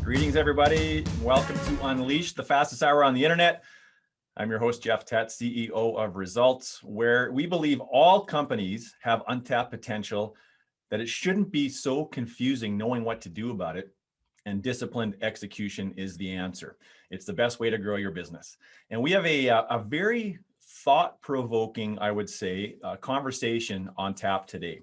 Greetings, everybody. Welcome to Unleash, the fastest hour on the internet. I'm your host, Jeff Tett, CEO of Results, where we believe all companies have untapped potential, that it shouldn't be so confusing knowing what to do about it, and disciplined execution is the answer. It's the best way to grow your business. And we have a very thought-provoking, I would say, conversation on tap today.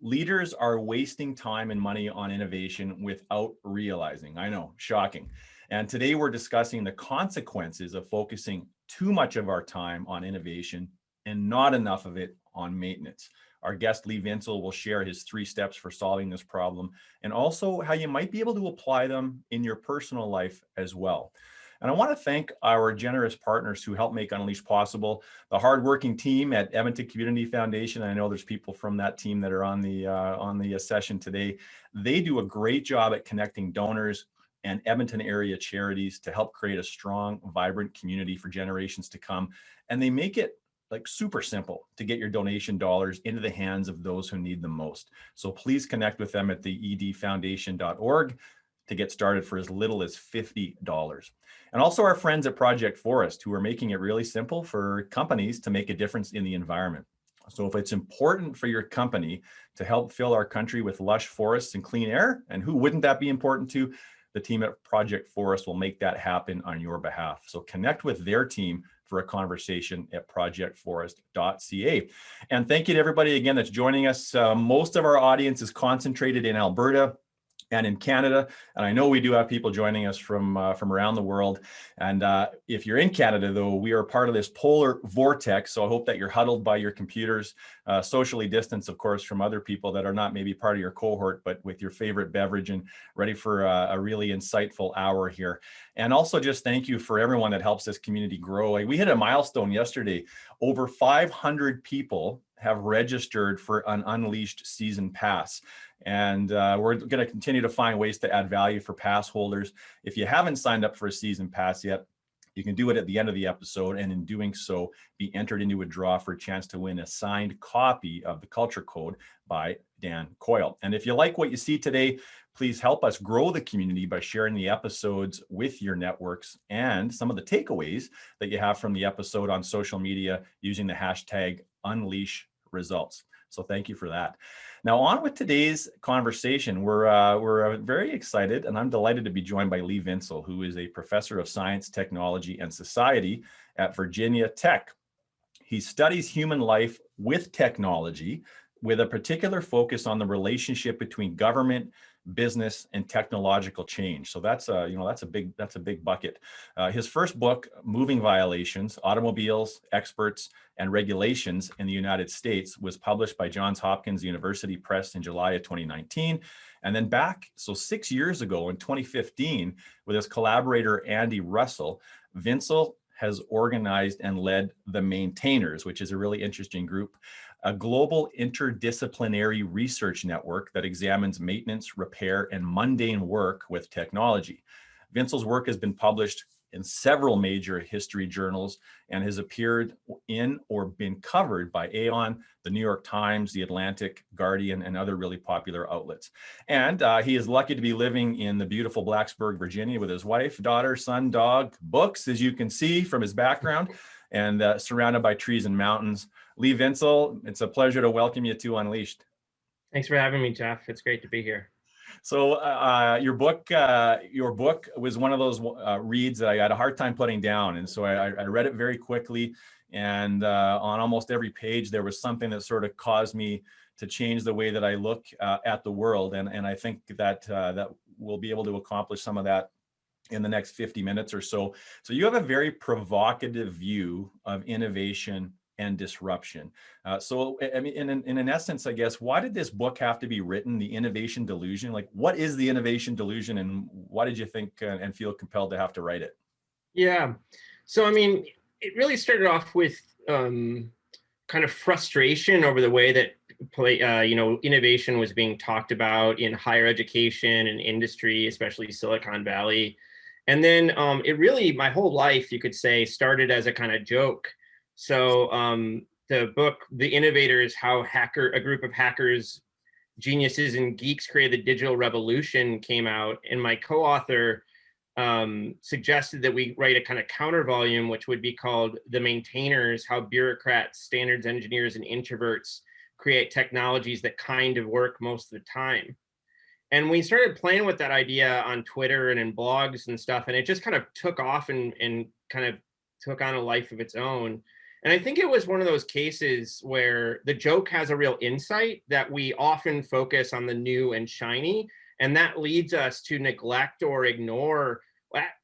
Leaders are wasting time and money on innovation without realizing. I know, shocking. And today we're discussing the consequences of focusing too much of our time on innovation and not enough of it on maintenance. Our guest, Lee Vinsel, will share his 3 steps for solving this problem and also how you might be able to apply them in your personal life as well. And I want to thank our generous partners who help make Unleash possible, the hardworking team at Edmonton Community Foundation. I know there's people from that team that are on the session today. They do a great job at connecting donors and Edmonton area charities to help create a strong, vibrant community for generations to come. And they make it like super simple to get your donation dollars into the hands of those who need them most. So please connect with them at the edfoundation.org to get started for as little as $50. And also our friends at Project Forest, who are making it really simple for companies to make a difference in the environment. So if it's important for your company to help fill our country with lush forests and clean air, and who wouldn't that be important to? The team at Project Forest will make that happen on your behalf. So connect with their team for a conversation at projectforest.ca. And thank you to everybody again that's joining us. Most of our audience is concentrated in Alberta and in Canada. And I know we do have people joining us from around the world. And if you're in Canada, though, we are part of this polar vortex. So I hope that you're huddled by your computers, socially distanced, of course, from other people that are not maybe part of your cohort, but with your favorite beverage and ready for a really insightful hour here. And also just thank you for everyone that helps this community grow. Like, we hit a milestone yesterday. Over 500 people have registered for an Unleashed season pass. And we're going to continue to find ways to add value for pass holders. If you haven't signed up for a season pass yet, you can do it at the end of the episode, and in doing so, be entered into a draw for a chance to win a signed copy of the Culture Code by Dan Coyle. And if you like what you see today, please help us grow the community by sharing the episodes with your networks and some of the takeaways that you have from the episode on social media using the hashtag #UnleashResults. So thank you for that. Now on with today's conversation. We're very excited, and I'm delighted to be joined by Lee Vinsel, who is a professor of science, technology, and society at Virginia Tech. He studies human life with technology, with a particular focus on the relationship between government, business, and technological change. So that's a big bucket. His first book, Moving Violations: Automobiles, Experts, and Regulations in the United States, was published by Johns Hopkins University Press in July of 2019. And then back, so 6 years ago in 2015, with his collaborator, Andy Russell, Vinsel has organized and led the Maintainers, which is a really interesting group, a global interdisciplinary research network that examines maintenance, repair, and mundane work with technology. Vinsel's work has been published in several major history journals and has appeared in or been covered by Aon, the New York Times, the Atlantic, Guardian, and other really popular outlets. And he is lucky to be living in the beautiful Blacksburg, Virginia, with his wife, daughter, son, dog, books, as you can see from his background, and surrounded by trees and mountains. Lee Vinsel, it's a pleasure to welcome you to Unleashed. Thanks for having me, Jeff. It's great to be here. So your book was one of those reads that I had a hard time putting down. And so I read it very quickly. And on almost every page, there was something that sort of caused me to change the way that I look at the world. And I think that we'll be able to accomplish some of that in the next 50 minutes or so. So you have a very provocative view of innovation and disruption. So, I mean, in essence, I guess, why did this book have to be written, The Innovation Delusion? Like, what is the Innovation Delusion, and why did you think and feel compelled to have to write it? Yeah. So, I mean, it really started off with kind of frustration over the way that innovation was being talked about in higher education and industry, especially Silicon Valley. And then it really, my whole life, you could say, started as a kind of joke. So the book, The Innovators, how a group of hackers Geniuses and Geeks Created the Digital Revolution came out, and my co-author suggested that we write a kind of counter volume, which would be called The Maintainers: How Bureaucrats, Standards Engineers, and Introverts Create Technologies That Kind of Work Most of the Time. And we started playing with that idea on Twitter and in blogs and stuff, and it just kind of took off and kind of took on a life of its own. And I think it was one of those cases where the joke has a real insight that we often focus on the new and shiny, and that leads us to neglect or ignore.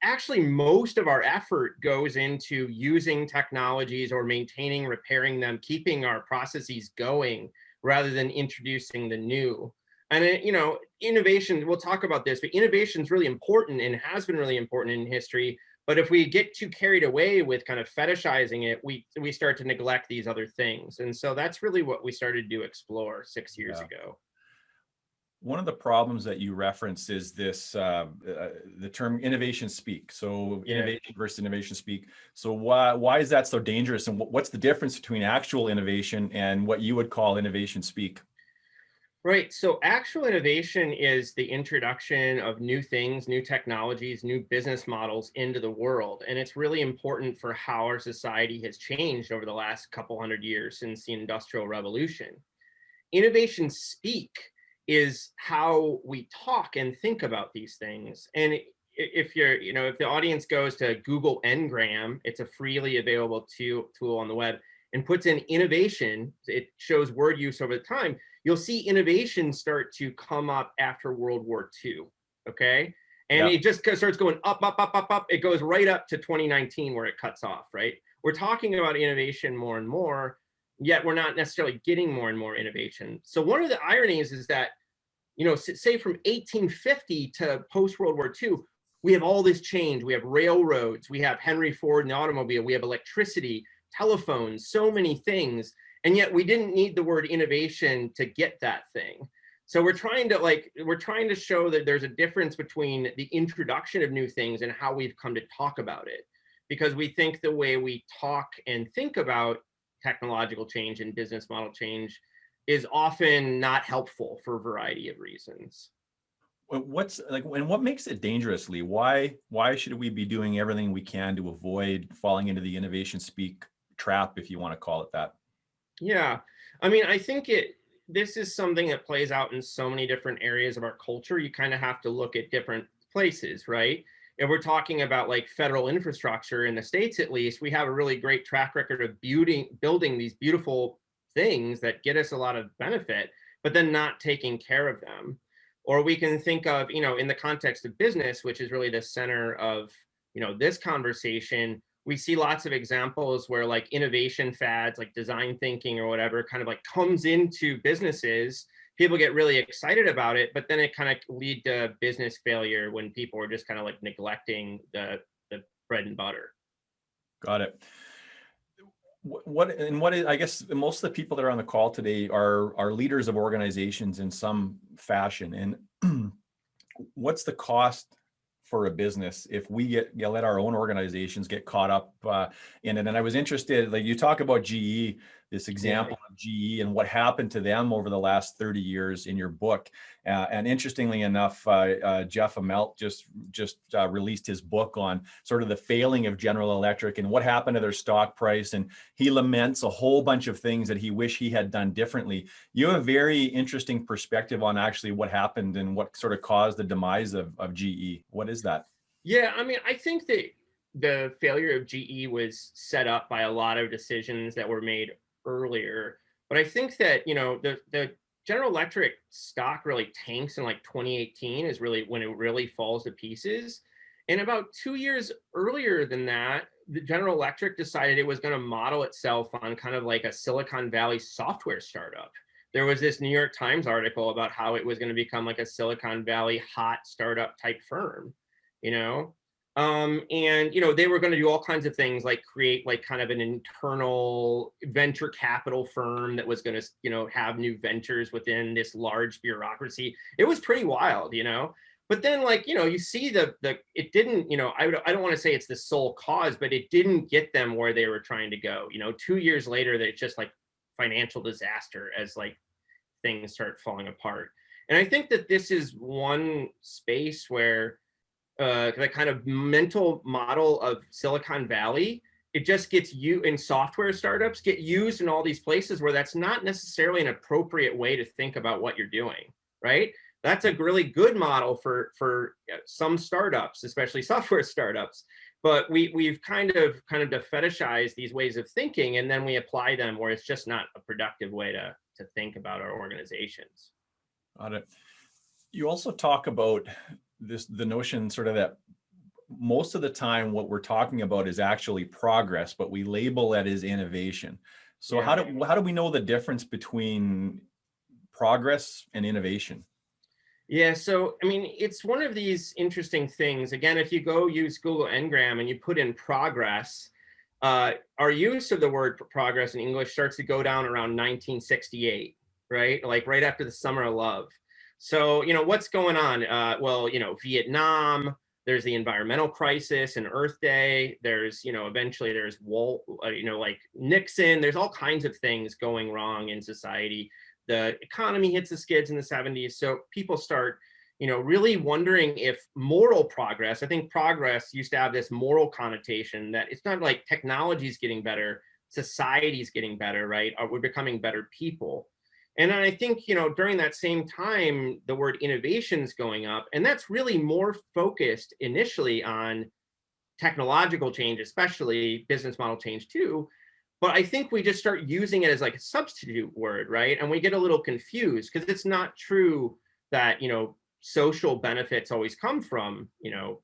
Actually, most of our effort goes into using technologies or maintaining, repairing them, keeping our processes going, rather than introducing the new. And innovation, we'll talk about this, but innovation is really important and has been really important in history. But if we get too carried away with kind of fetishizing it, we start to neglect these other things. And so that's really what we started to explore 6 years ago. One of the problems that you reference is this, the term innovation speak. So innovation versus innovation speak. So why is that so dangerous? And what's the difference between actual innovation and what you would call innovation speak? Right. So actual innovation is the introduction of new things, new technologies, new business models into the world. And it's really important for how our society has changed over the last couple hundred years since the Industrial Revolution. Innovation speak is how we talk and think about these things. And if the audience goes to Google Ngram, it's a freely available tool on the web, and puts in innovation, it shows word use over time. You'll see innovation start to come up after World War II, okay? And it just starts going up, up, up, up, up. It goes right up to 2019 where it cuts off, right? We're talking about innovation more and more, yet we're not necessarily getting more and more innovation. So one of the ironies is that, say from 1850 to post-World War II, we have all this change. We have railroads, we have Henry Ford and the automobile, we have electricity, telephones, so many things. And yet we didn't need the word innovation to get that thing. So we're trying to show that there's a difference between the introduction of new things and how we've come to talk about it. Because we think the way we talk and think about technological change and business model change is often not helpful for a variety of reasons. And what makes it dangerous, Lee? Why should we be doing everything we can to avoid falling into the innovation speak trap, if you want to call it that? Yeah, I mean, I think this is something that plays out in so many different areas of our culture. You kind of have to look at different places, right? If we're talking about like federal infrastructure in the States, at least, we have a really great track record of building these beautiful things that get us a lot of benefit, but then not taking care of them. Or we can think of, in the context of business, which is really the center of, this conversation, we see lots of examples where like innovation fads, like design thinking or whatever, kind of like comes into businesses. People get really excited about it, but then it kind of lead to business failure when people are just kind of like neglecting the bread and butter. Got it. I guess most of the people that are on the call today are leaders of organizations in some fashion. And what's the cost for a business if we let our own organizations get caught up in it? And I was interested, like you talk about GE, this example of GE and what happened to them over the last 30 years in your book. And interestingly enough, Jeff Immelt just released his book on sort of the failing of General Electric and what happened to their stock price. And he laments a whole bunch of things that he wished he had done differently. You have a very interesting perspective on actually what happened and what sort of caused the demise of GE. What is that? Yeah, I mean, I think that the failure of GE was set up by a lot of decisions that were made earlier. But I think that, the General Electric stock really tanks in like 2018 is really when it really falls to pieces. And about 2 years earlier than that, the General Electric decided it was going to model itself on kind of like a Silicon Valley software startup. There was this New York Times article about how it was going to become like a Silicon Valley hot startup type firm, and they were going to do all kinds of things like create like kind of an internal venture capital firm that was going to have new ventures within this large bureaucracy. It was pretty wild, but then you see it didn't, I don't want to say it's the sole cause, but it didn't get them where they were trying to go. 2 years later, that it's just like financial disaster as like things start falling apart. And I think that this is one space where the kind of mental model of Silicon Valley, it just gets in software startups, get used in all these places where that's not necessarily an appropriate way to think about what you're doing, right? That's a really good model for some startups, especially software startups. But we've kind of fetishized these ways of thinking, and then we apply them where it's just not a productive way to think about our organizations. Got it. You also talk about the notion sort of that most of the time what we're talking about is actually progress, but we label that as innovation. So Yeah. how do we know the difference between progress and innovation? Yeah, so I mean, it's one of these interesting things. Again, if you go use Google Ngram and you put in progress, our use of the word progress in English starts to go down around 1968, right? Like right after the Summer of Love. So, what's going on? Well, Vietnam, there's the environmental crisis and Earth Day. There's, eventually there's like Nixon. There's all kinds of things going wrong in society. The economy hits the skids in the 70s. So people start, really wondering if moral progress, I think progress used to have this moral connotation that it's not like technology's getting better, society's getting better, right? We're becoming better people. And then I think, during that same time, the word innovation's going up, and that's really more focused initially on technological change, especially business model change too. But I think we just start using it as like a substitute word, right? And we get a little confused because it's not true that, social benefits always come from,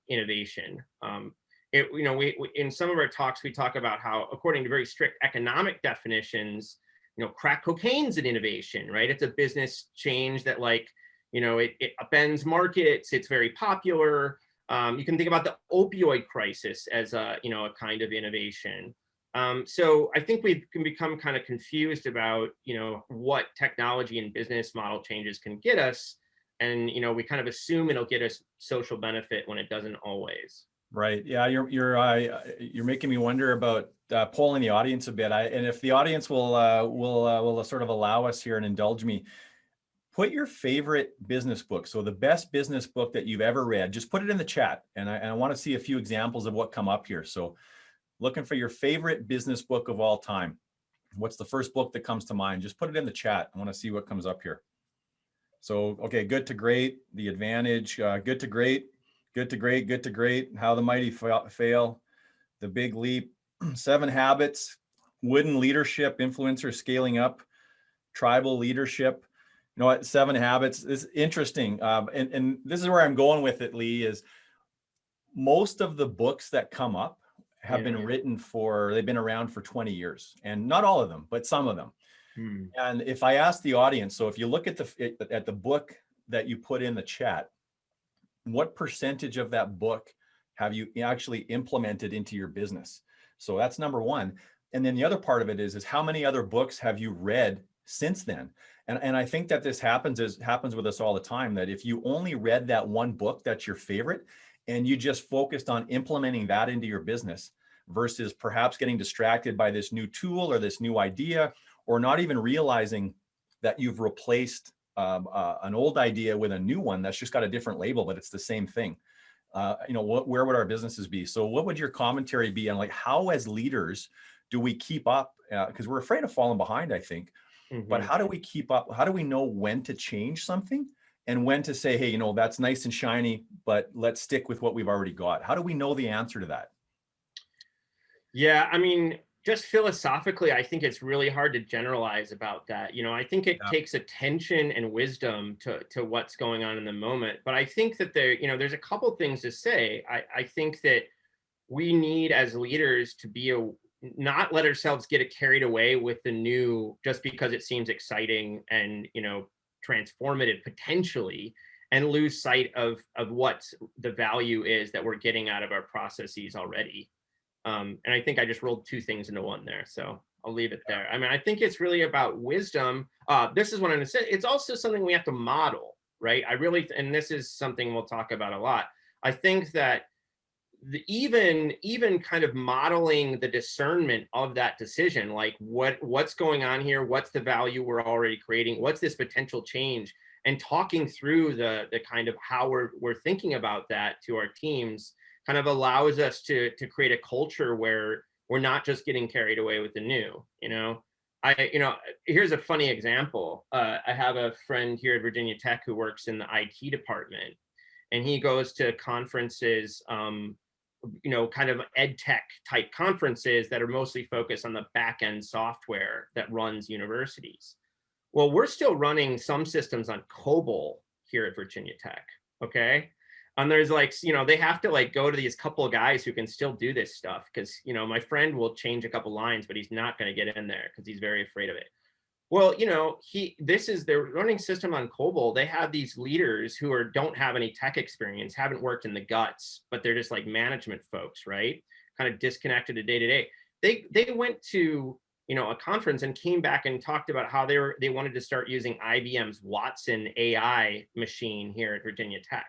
innovation. We in some of our talks, we talk about how, according to very strict economic definitions, crack cocaine's an innovation, right? It's a business change that it upends markets. It's very popular. You can think about the opioid crisis as a kind of innovation. So I think we can become kind of confused about, what technology and business model changes can get us. And, we kind of assume it'll get us social benefit when it doesn't always. Right. Yeah. You're making me wonder about polling the audience a bit. And if the audience will sort of allow us here and indulge me, put your favorite business book. So the best business book that you've ever read, just put it in the chat. And I want to see a few examples of what come up here. So looking for your favorite business book of all time. What's the first book that comes to mind? Just put it in the chat. I want to see what comes up here. So, okay, Good to Great, The Advantage, Good to Great, Good to Great, Good to Great, How the Mighty Fail, The Big Leap, 7 Habits, Wooden Leadership, Influencer Scaling Up, Tribal Leadership. You know what, 7 Habits is interesting. And this is where I'm going with it, Lee, is most of the books that come up have been written they've been around for 20 years, and not all of them, but some of them. And if I ask the audience, so if you look at the book that you put in the chat, what percentage of that book have you actually implemented into your business? So that's number one. And then the other part of it is how many other books have you read since then? And I think that this happens with us all the time, that if you only read that one book that's your favorite and you just focused on implementing that into your business versus perhaps getting distracted by this new tool or this new idea, or not even realizing that you've replaced an old idea with a new one that's just got a different label, but it's the same thing. Where would our businesses be? So what would your commentary be on how as leaders do we keep up? Because we're afraid of falling behind, I think. But how do we keep up? How do we know when to change something and when to say, hey, that's nice and shiny, but let's stick with what we've already got? How do we know the answer to that? Yeah, I mean, just philosophically, I think it's really hard to generalize about that. I think it takes attention and wisdom to what's going on in the moment. But I think that there's a couple things to say. I think that we need as leaders to not let ourselves get carried away with the new just because it seems exciting and transformative potentially, and lose sight of what the value is that we're getting out of our processes already. And I think I just rolled 2 things into one there, so I'll leave it there. I mean, I think it's really about wisdom. This is what I'm going to say. It's also something we have to model, right? And this is something we'll talk about a lot. I think that even kind of modeling the discernment of that decision, like what's going on here, what's the value we're already creating, what's this potential change, and talking through the kind of how we're thinking about that to our teams kind of allows us to create a culture where we're not just getting carried away with the new. Here's a funny example. I have a friend here at Virginia Tech who works in the IT department, and he goes to conferences, kind of ed tech type conferences that are mostly focused on the back end software that runs universities. Well, we're still running some systems on COBOL here at Virginia Tech, okay? And there's they have to go to these couple of guys who can still do this stuff, because, my friend will change a couple lines, but he's not going to get in there because he's very afraid of it. Well, they're running system on COBOL. They have these leaders who don't have any tech experience, haven't worked in the guts, but they're just like management folks, right? Kind of disconnected to day to day. They went to a conference and came back and talked about how they wanted to start using IBM's Watson AI machine here at Virginia Tech.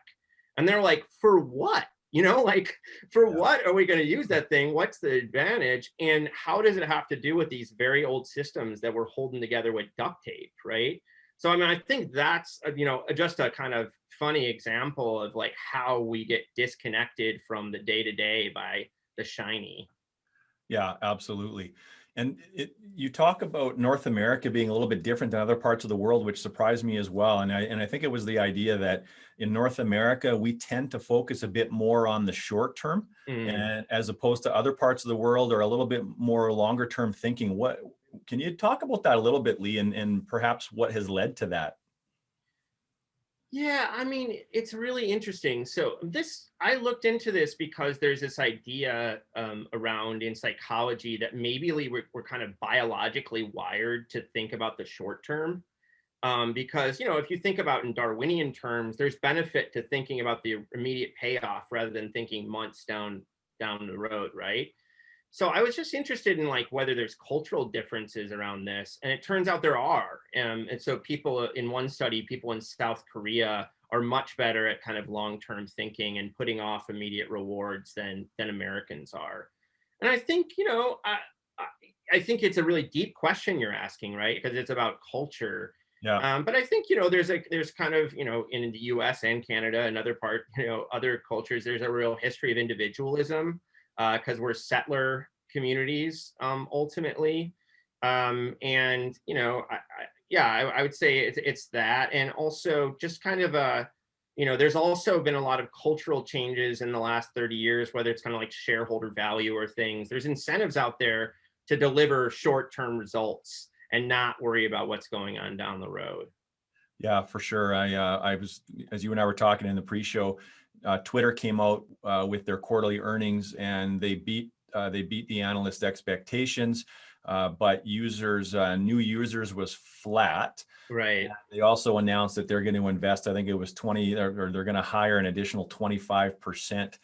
And they're like, for what? What are we going to use that thing? What's the advantage? And how does it have to do with these very old systems that we're holding together with duct tape, right? So, I think that's, just a kind of funny example of how we get disconnected from the day-to-day by the shiny. Yeah, absolutely. And you talk about North America being a little bit different than other parts of the world, which surprised me as well. And I think it was the idea that in North America, we tend to focus a bit more on the short term, and as opposed to other parts of the world are a little bit more longer term thinking. What can you talk about that a little bit, Lee, and perhaps what has led to that? Yeah, it's really interesting. So I looked into this because there's this idea around in psychology that maybe we're kind of biologically wired to think about the short term. Because, if you think about in Darwinian terms, there's benefit to thinking about the immediate payoff rather than thinking months down the road, right? So I was just interested in whether there's cultural differences around this, and it turns out there are. And so in one study, people in South Korea are much better at kind of long-term thinking and putting off immediate rewards than Americans are. And I think, I think it's a really deep question you're asking, right? Because it's about culture. Yeah. But I think, there's kind of, in the US and Canada and other cultures, there's a real history of individualism, because we're settler communities, ultimately. I would say it's that. And also just kind of there's also been a lot of cultural changes in the last 30 years, whether it's kind of like shareholder value or things. There's incentives out there to deliver short-term results and not worry about what's going on down the road. Yeah, for sure. I was, as you and I were talking in the pre-show, Twitter came out with their quarterly earnings, and they beat the analyst expectations, but new users was flat. Right. They also announced that they're going to invest, I think it was 20, or they're going to hire an additional 25%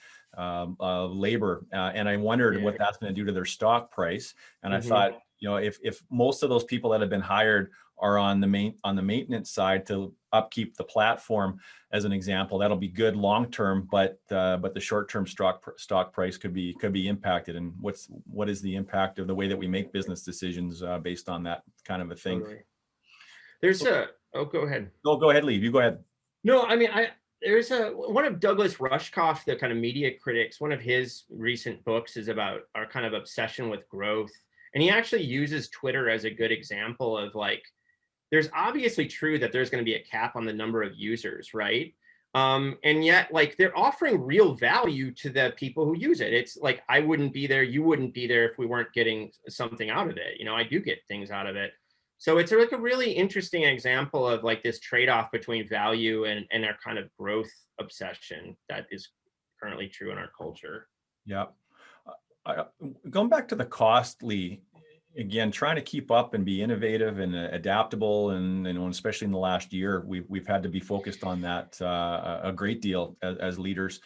labor, and I wondered what that's going to do to their stock price. And I thought, if most of those people that have been hired are on the maintenance side to upkeep the platform, as an example, that'll be good long term, but the short term stock price could be impacted. And what is the impact of the way that we make business decisions based on that kind of a thing? Totally. There's go ahead. No, go ahead, Lee. You go ahead. No, there's one of Douglas Rushkoff, the kind of media critics, one of his recent books is about our kind of obsession with growth. And he actually uses Twitter as a good example of there's obviously true that there's going to be a cap on the number of users, right? And yet they're offering real value to the people who use it. It's I wouldn't be there, you wouldn't be there if we weren't getting something out of it. I do get things out of it. So it's a really interesting example of this trade-off between value and our kind of growth obsession that is currently true in our culture. Yeah. Going back to the cost, Lee, again, trying to keep up and be innovative and adaptable, and especially in the last year, we've had to be focused on that a great deal as leaders.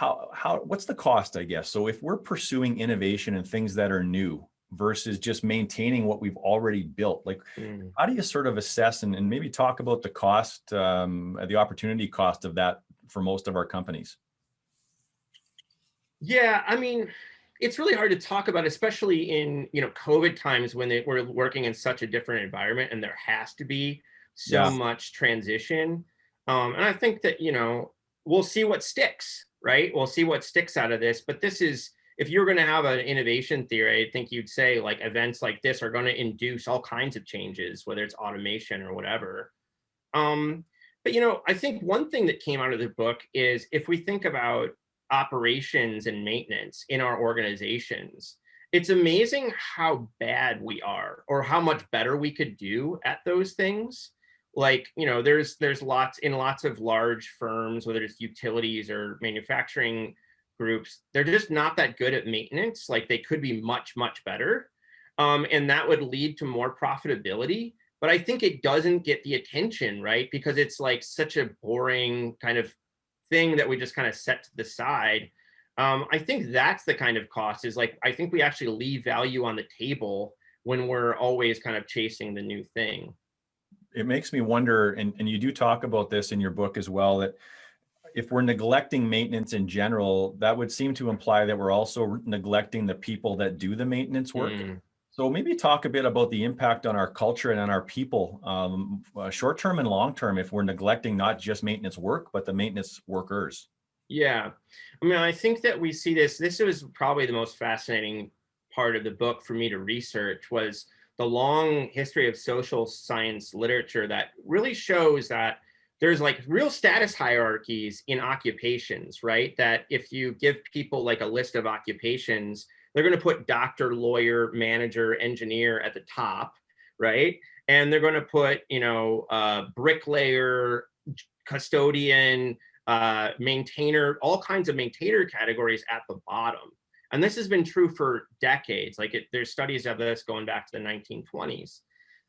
What's the cost, I guess? So if we're pursuing innovation and things that are new versus just maintaining what we've already built, how do you sort of assess and maybe talk about the cost, the opportunity cost of that for most of our companies? Yeah, I mean, it's really hard to talk about, especially in, COVID times when we're working in such a different environment and there has to be so Yeah. much transition. And I think that, we'll see what sticks, right? We'll see what sticks out of this. But this is, if you're going to have an innovation theory, I think you'd say like events like this are going to induce all kinds of changes, whether it's automation or whatever. Um, but I think one thing that came out of the book is if we think about operations and maintenance in our organizations, it's amazing how bad we are or how much better we could do at those things. Like, there's lots of large firms, whether it's utilities or manufacturing groups, they're just not that good at maintenance. Like they could be much, much better. And that would lead to more profitability, but I think it doesn't get the attention, right? Because it's like such a boring kind of thing that we just kind of set to the side. I think that's the kind of cost is like, I think we actually leave value on the table when we're always kind of chasing the new thing. It makes me wonder, and you do talk about this in your book as well, that if we're neglecting maintenance in general, that would seem to imply that we're also neglecting the people that do the maintenance work. Mm. So maybe talk a bit about the impact on our culture and on our people, short term and long term, if we're neglecting not just maintenance work, but the maintenance workers. Yeah. I mean, I think that we see this. This was probably the most fascinating part of the book for me to research was the long history of social science literature that really shows that there's like real status hierarchies in occupations, right? That if you give people like a list of occupations, they're going to put doctor, lawyer, manager, engineer at the top, right? And they're going to put, bricklayer, custodian, maintainer, all kinds of maintainer categories at the bottom. And this has been true for decades. Like there's studies of this going back to the 1920s.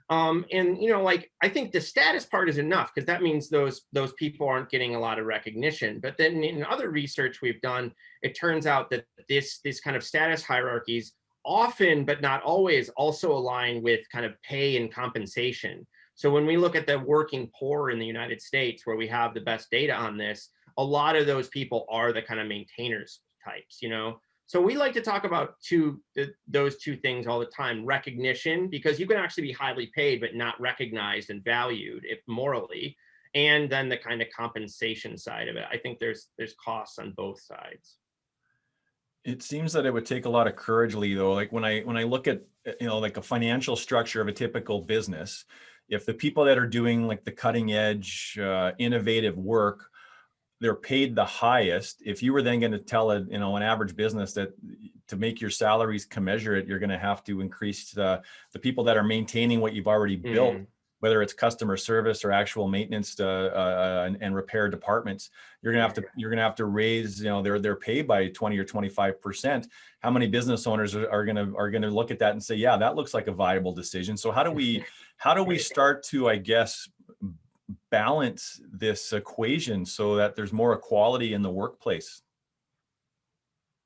And like I think the status part is enough because that means those people aren't getting a lot of recognition. But then in other research we've done, it turns out that this kind of status hierarchies often, but not always, also align with kind of pay and compensation. So when we look at the working poor in the United States, where we have the best data on this, a lot of those people are the kind of maintainers types, So we like to talk about those two things all the time: recognition, because you can actually be highly paid but not recognized and valued if morally, and then the kind of compensation side of it. I think there's costs on both sides. It seems that it would take a lot of courage, Lee, though. Like when I look at, like a financial structure of a typical business, if the people that are doing like the cutting edge, innovative work, they're paid the highest. If you were then going to tell an average business that to make your salaries commensurate, you're going to have to increase the people that are maintaining what you've already built, whether it's customer service or actual maintenance and repair departments. You're going to have to raise their pay by 20 or 25%. How many business owners are going to look at that and say, yeah, that looks like a viable decision? So how do we start to, I guess, balance this equation so that there's more equality in the workplace?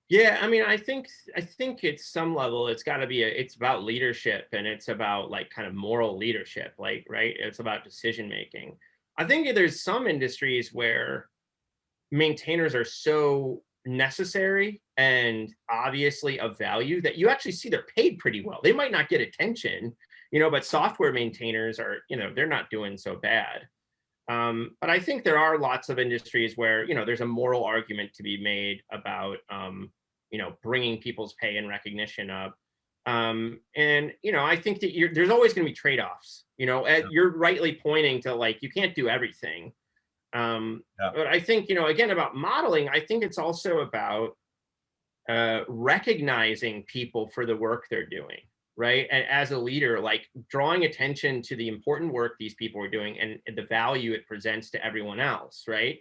Yeah, I mean, I think at some level it's got to be it's about leadership, and it's about like kind of moral leadership, like, right? It's about decision making. I think there's some industries where maintainers are so necessary and obviously of value that you actually see they're paid pretty well. They might not get attention, but software maintainers are, they're not doing so bad. But I think there are lots of industries where, there's a moral argument to be made about, bringing people's pay and recognition up. And, I think that there's always going to be trade-offs, you're rightly pointing to like, you can't do everything. But I think, again, about modeling, I think it's also about recognizing people for the work they're doing, right? And as a leader, like drawing attention to the important work these people are doing and the value it presents to everyone else, right?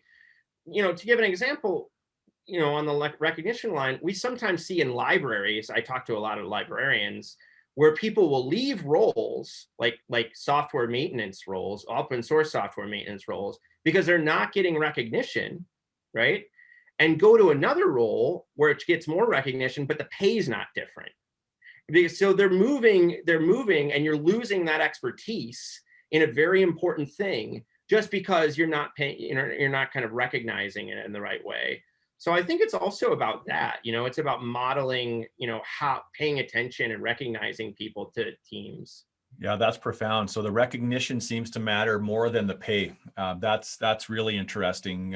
To give an example, on the recognition line, we sometimes see in libraries, I talk to a lot of librarians, where people will leave roles like software maintenance roles, open source software maintenance roles, because they're not getting recognition, right? And go to another role where it gets more recognition, but the pay is not different. Because so they're moving, and you're losing that expertise in a very important thing just because you're not paying, you're not kind of recognizing it in the right way. So I think it's also about that, it's about modeling, how paying attention and recognizing people to teams. Yeah, that's profound. So the recognition seems to matter more than the pay. That's really interesting.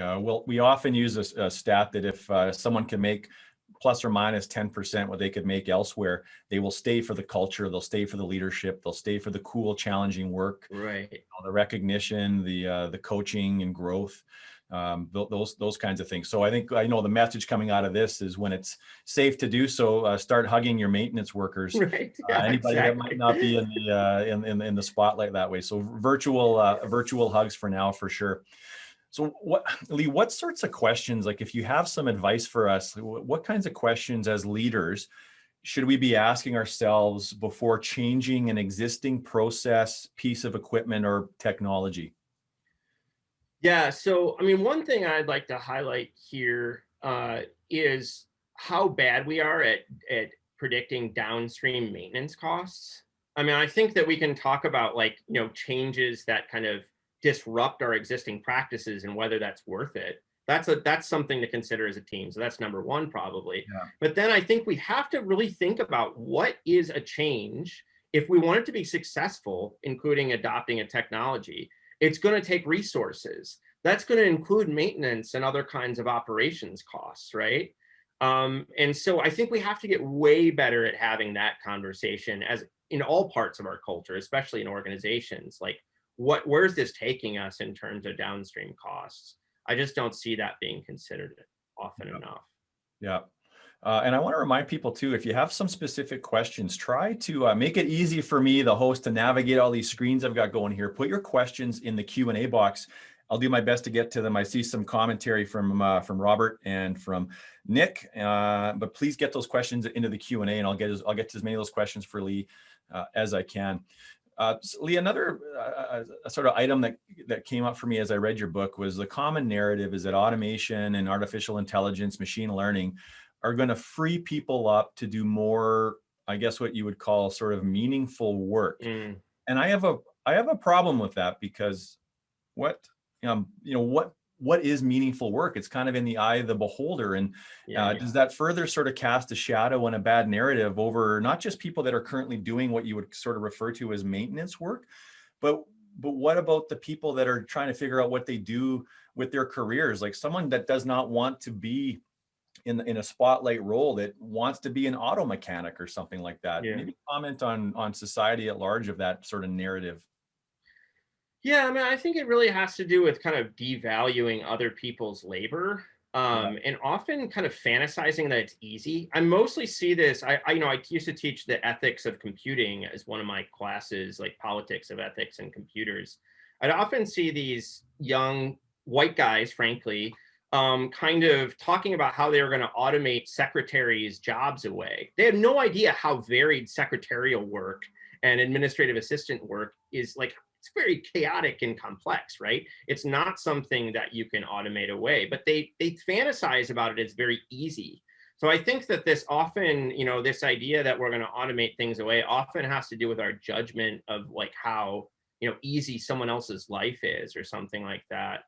We often use a stat that if someone can make plus or minus 10% what they could make elsewhere, they will stay for the culture, they'll stay for the leadership, they'll stay for the cool, challenging work, Right. the recognition, the coaching and growth, those kinds of things. So I know the message coming out of this is when it's safe to do so, start hugging your maintenance workers. Right. Yeah, Anybody that might exactly. not be in the spotlight that way. So virtual hugs for now, for sure. So Lee, what sorts of questions, like if you have some advice for us, what kinds of questions as leaders should we be asking ourselves before changing an existing process, piece of equipment, or technology? Yeah. So, I mean, one thing I'd like to highlight here is how bad we are at predicting downstream maintenance costs. I mean, I think that we can talk about changes that kind of disrupt our existing practices and whether that's worth it. That's something to consider as a team. So that's number one, probably. Yeah. But then I think we have to really think about what is a change if we want it to be successful, including adopting a technology. It's going to take resources. That's going to include maintenance and other kinds of operations costs, right? And so I think we have to get way better at having that conversation as in all parts of our culture, especially in organizations. Like, where's this taking us in terms of downstream costs? I just don't see that being considered often enough. Yeah. And I want to remind people too, if you have some specific questions, try to make it easy for me, the host, to navigate all these screens I've got going here. Put your questions in the Q&A box. I'll do my best to get to them. I see some commentary from Robert and from Nick, but please get those questions into the Q&A, and I'll get to as many of those questions for Lee as I can. Lee, another sort of item that came up for me as I read your book was the common narrative is that automation and artificial intelligence, machine learning, are going to free people up to do more, I guess what you would call sort of meaningful work. And I have a problem with that, because what is meaningful work? It's kind of in the eye of the beholder. And does that further sort of cast a shadow and a bad narrative over not just people that are currently doing what you would sort of refer to as maintenance work, but what about the people that are trying to figure out what they do with their careers? Like someone that does not want to be in a spotlight role, that wants to be an auto mechanic or something like that. Yeah. Maybe comment on society at large of that sort of narrative. Yeah, I mean, I think it really has to do with kind of devaluing other people's labor, and often kind of fantasizing that it's easy. I mostly see this. I used to teach the ethics of computing as one of my classes, like politics of ethics and computers. I'd often see these young white guys, frankly, kind of talking about how they were going to automate secretaries' jobs away. They had no idea how varied secretarial work and administrative assistant work is. Like, it's very chaotic and complex, right? It's not something that you can automate away, but they fantasize about it as very easy. So I think that this often, this idea that we're going to automate things away often has to do with our judgment of like how, easy someone else's life is or something like that.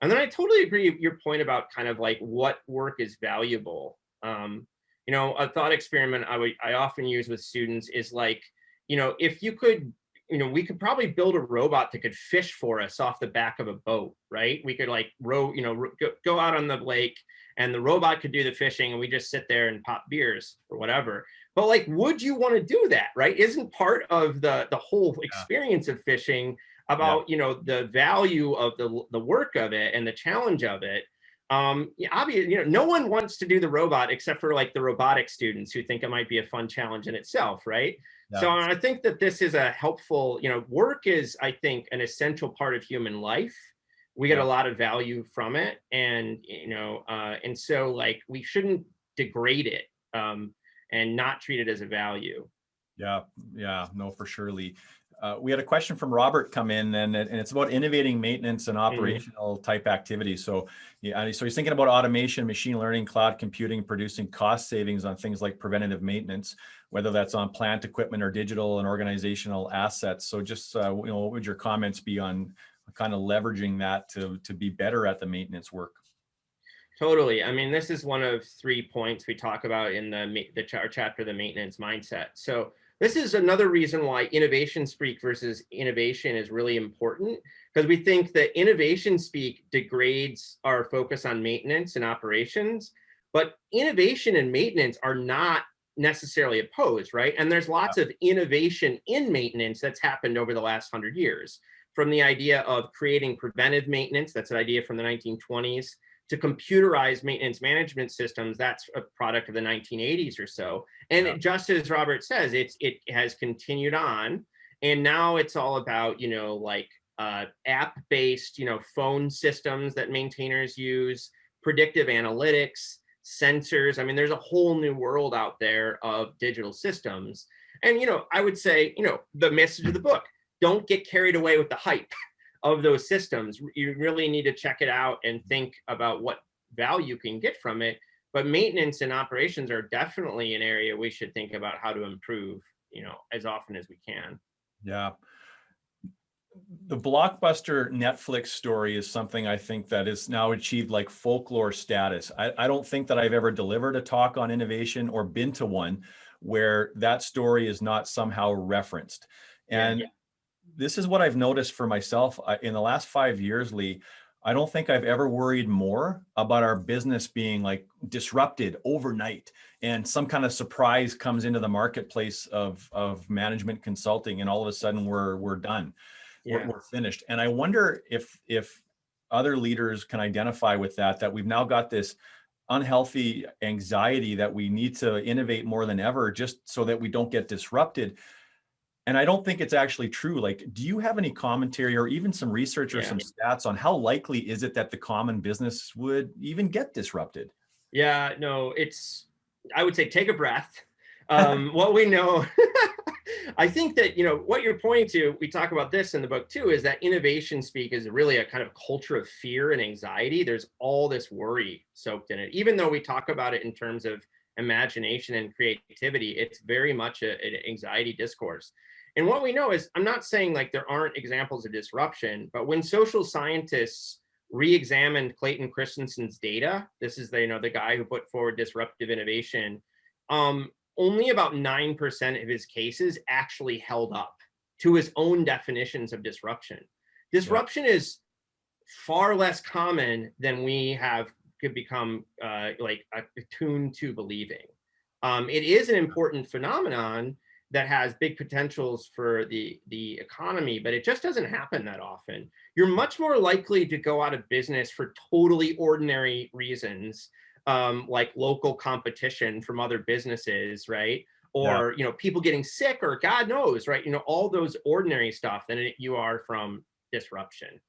And then I totally agree with your point about kind of like what work is valuable. A thought experiment I often use with students is like, if you could, we could probably build a robot that could fish for us off the back of a boat, right? We could like go out on the lake, and the robot could do the fishing, and we just sit there and pop beers or whatever. But like, would you want to do that, right? Isn't part of the whole experience of fishing about the value of the work of it and the challenge of it? Obviously, no one wants to do the robot except for like the robotic students who think it might be a fun challenge in itself, right? Yeah. So I think that this is a helpful, work is, I think, an essential part of human life. We get a lot of value from it, and and so like we shouldn't degrade it and not treat it as a value. Yeah, no, for sure, Lee. We had a question from Robert come in, and it's about innovating maintenance and operational type activities. So so he's thinking about automation, machine learning, cloud computing, producing cost savings on things like preventative maintenance, whether that's on plant equipment or digital and organizational assets. So just what would your comments be on kind of leveraging that to be better at the maintenance work? Totally. I mean, this is one of 3 points we talk about in our chapter, the maintenance mindset. So this is another reason why innovation speak versus innovation is really important, because we think that innovation speak degrades our focus on maintenance and operations, but innovation and maintenance are not necessarily opposed, right? And there's lots of innovation in maintenance that's happened over the last 100 years, from the idea of creating preventive maintenance, that's an idea from the 1920s, to computerized maintenance management systems, that's a product of the 1980s or so. And just as Robert says, it has continued on. And now it's all about, like app-based, phone systems that maintainers use, predictive analytics, sensors. I mean, there's a whole new world out there of digital systems. And, I would say, the message of the book, don't get carried away with the hype of those systems. You really need to check it out and think about what value you can get from it. But maintenance and operations are definitely an area we should think about how to improve, as often as we can. Yeah. The blockbuster Netflix story is something I think that is now achieved like folklore status. I don't think that I've ever delivered a talk on innovation or been to one where that story is not somehow referenced. And this is what I've noticed for myself in the last 5 years, Lee. I don't think I've ever worried more about our business being like disrupted overnight and some kind of surprise comes into the marketplace of management consulting and all of a sudden we're done. We're finished. And I wonder if other leaders can identify with that we've now got this unhealthy anxiety that we need to innovate more than ever just so that we don't get disrupted. And I don't think it's actually true. Like, do you have any commentary or even some research or some stats on how likely is it that the common business would even get disrupted? Yeah, no, I would say take a breath. What we know, I think that, what you're pointing to, we talk about this in the book too, is that innovation speak is really a kind of culture of fear and anxiety. There's all this worry soaked in it. Even though we talk about it in terms of imagination and creativity, it's very much an anxiety discourse. And what we know is, I'm not saying like there aren't examples of disruption, but when social scientists re-examined Clayton Christensen's data, this is the guy who put forward disruptive innovation, only about 9% of his cases actually held up to his own definitions of disruption. Disruption is far less common than we could become attuned to believing. It is an important phenomenon that has big potentials for the economy, but it just doesn't happen that often. You're much more likely to go out of business for totally ordinary reasons, like local competition from other businesses, right? Or people getting sick, or God knows, right? All those ordinary stuff than you are from disruption.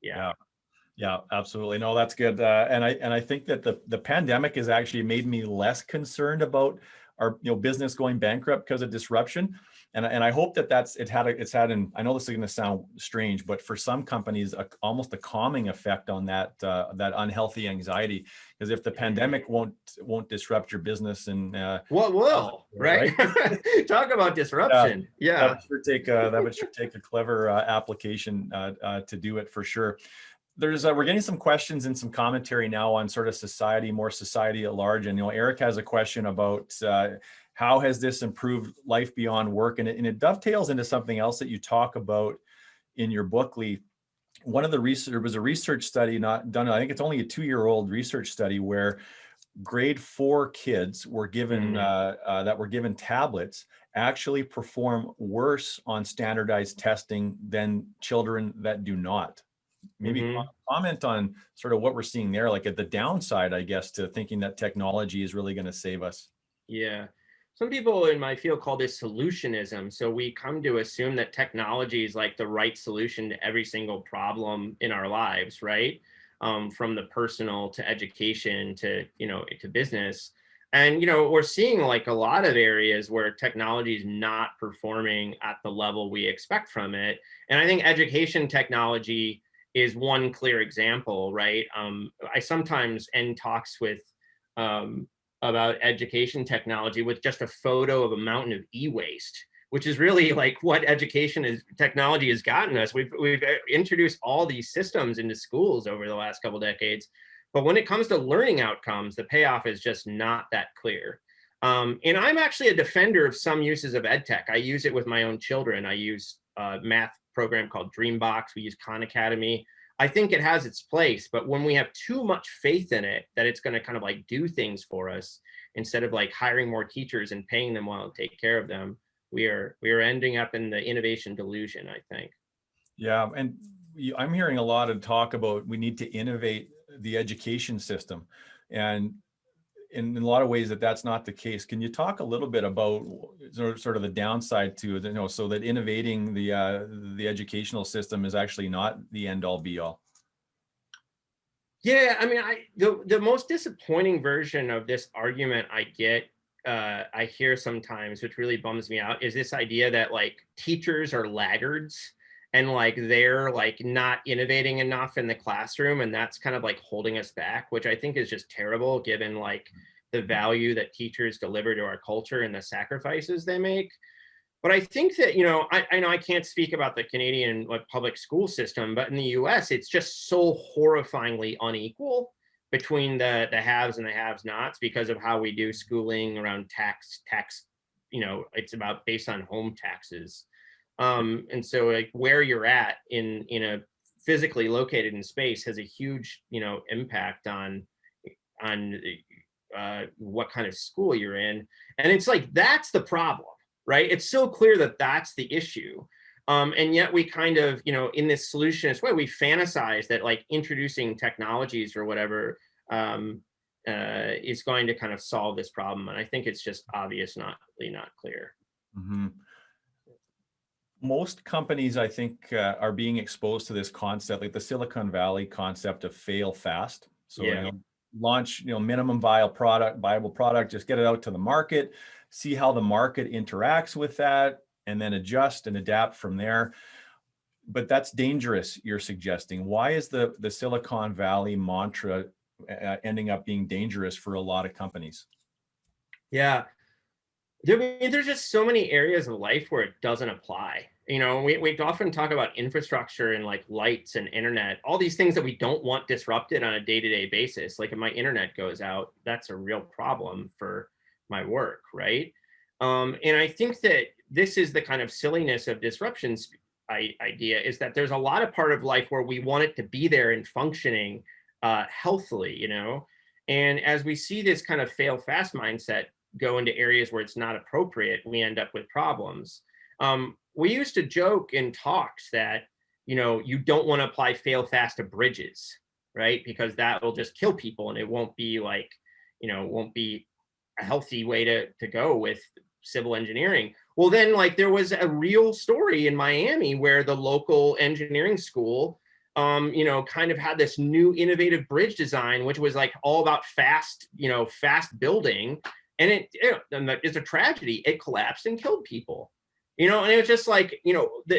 Yeah, absolutely. No, that's good. And I think that the pandemic has actually made me less concerned about our business going bankrupt because of disruption. And I hope that it's had I know this is going to sound strange, but for some companies, almost a calming effect on that unhealthy anxiety. Because if the pandemic won't disrupt your business, and what will, right? Talk about disruption. That would sure take a clever application to do it for sure. We're getting some questions and some commentary now on sort of more society at large. And, Eric has a question about how has this improved life beyond work? And it dovetails into something else that you talk about in your book, Lee. There was a research study not done, I think it's only a 2-year-old research study where grade 4 kids were given that were given tablets actually perform worse on standardized testing than children that do not. Maybe comment on sort of what we're seeing there, like at the downside, I guess, to thinking that technology is really going to save us. Yeah. Some people in my field call this solutionism. So we come to assume that technology is like the right solution to every single problem in our lives, right? From the personal to education to business. And, we're seeing like a lot of areas where technology is not performing at the level we expect from it. And I think education technology is one clear example, right? I sometimes end talks with about education technology with just a photo of a mountain of e-waste, which is really like what technology has gotten us. We've introduced all these systems into schools over the last couple of decades, But when it comes to learning outcomes, the payoff is just not that clear. And I'm actually a defender of some uses of ed tech. I use it with my own children. I use a math program called Dreambox. We use Khan Academy. I think it has its place, but when we have too much faith in it, that it's going to kind of like do things for us, instead of like hiring more teachers and paying them well and take care of them, we are ending up in the innovation delusion, I think. Yeah, and I'm hearing a lot of talk about we need to innovate the education system, and in a lot of ways that's not the case. Can you talk a little bit about sort of the downside to it, so that innovating the educational system is actually not the end all be all? Yeah, I mean, the most disappointing version of this argument I hear sometimes, which really bums me out, is this idea that like teachers are laggards and like they're like not innovating enough in the classroom, and that's kind of like holding us back, which I think is just terrible given like the value that teachers deliver to our culture and the sacrifices they make. But I think that, I know I can't speak about the Canadian like public school system, but in the US, it's just so horrifyingly unequal between the haves and the have-nots because of how we do schooling around tax, it's about based on home taxes. And so like where you're at in a physically located in space has a huge, impact on what kind of school you're in. And it's like, that's the problem, right? It's so clear that that's the issue. And yet we kind of, in this solutionist way, we fantasize that like introducing technologies or whatever is going to kind of solve this problem. And I think it's just obvious, not clear. Mm-hmm. Most companies, I think, are being exposed to this concept, like the Silicon Valley concept of fail fast. So, Yeah. Launch, minimum viable product, just get it out to the market, see how the market interacts with that, and then adjust and adapt from there. But that's dangerous, you're suggesting. Why is the Silicon Valley mantra ending up being dangerous for a lot of companies? Yeah. There's just so many areas of life where it doesn't apply. We often talk about infrastructure and like lights and internet, all these things that we don't want disrupted on a day-to-day basis. Like if my internet goes out, that's a real problem for my work, right? And I think that this is the kind of silliness of disruptions idea, is that there's a lot of part of life where we want it to be there and functioning healthily, And as we see this kind of fail fast mindset go into areas where it's not appropriate, we end up with problems. We used to joke in talks that, you don't want to apply fail fast to bridges, right? Because that will just kill people and it won't be like, won't be a healthy way to go with civil engineering. Well, then like there was a real story in Miami where the local engineering school, kind of had this new innovative bridge design, which was like all about fast building. And it's a tragedy. It collapsed and killed people, and it was just like,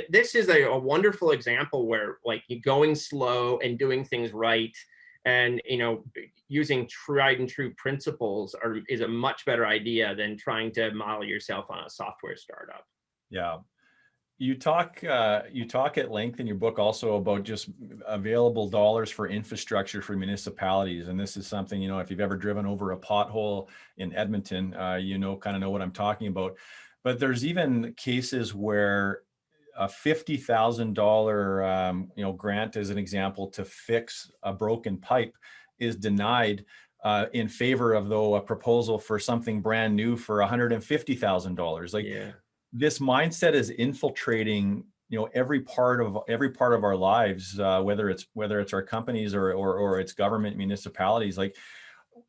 this is a wonderful example where like going slow and doing things right and, using tried and true principles is a much better idea than trying to model yourself on a software startup. Yeah. You talk at length in your book also about just available dollars for infrastructure for municipalities. And this is something, if you've ever driven over a pothole in Edmonton, kind of know what I'm talking about. But there's even cases where a $50,000, grant, as an example, to fix a broken pipe is denied in favor of, though, a proposal for something brand new for $150,000. Like, Yeah. This mindset is infiltrating, every part of our lives, whether it's our companies or it's government, municipalities. Like,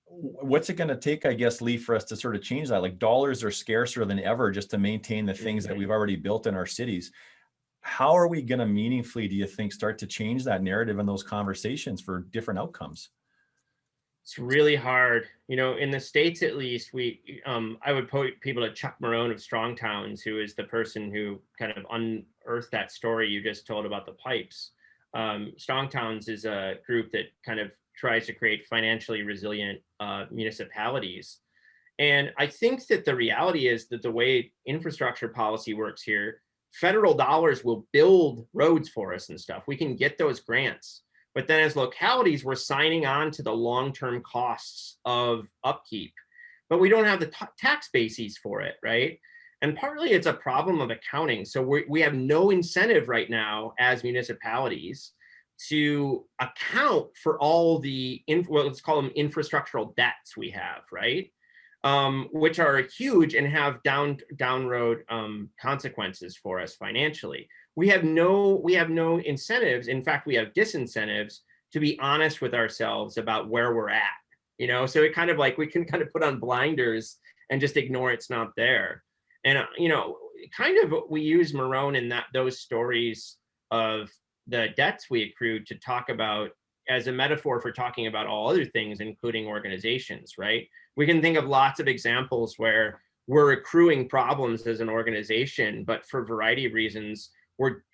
what's it going to take, I guess, Lee, for us to sort of change that? Like, dollars are scarcer than ever just to maintain the things that we've already built in our cities. How are we going to meaningfully, do you think, start to change that narrative and those conversations for different outcomes? It's really hard, in the States, at least. I would point people to Chuck Marone of Strong Towns, who is the person who kind of unearthed that story you just told about the pipes. Strong Towns is a group that kind of tries to create financially resilient municipalities. And I think that the reality is that the way infrastructure policy works here, federal dollars will build roads for us and stuff. We can get those grants. But then as localities, we're signing on to the long-term costs of upkeep, but we don't have the tax bases for it, right? And partly it's a problem of accounting. So we have no incentive right now as municipalities to account for all the, well, let's call them infrastructural debts we have, right? Which are huge and have down road consequences for us financially. We have no incentives. In fact, we have disincentives to be honest with ourselves about where we're at. You know, so it kind of like we can kind of put on blinders and just ignore it's not there. And you know, kind of we use Marone in those stories of the debts we accrued to talk about as a metaphor for talking about all other things, including organizations, right? We can think of lots of examples where we're accruing problems as an organization, but for a variety of reasons,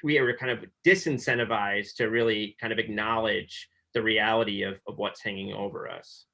we are kind of disincentivized to really kind of acknowledge the reality of what's hanging over us.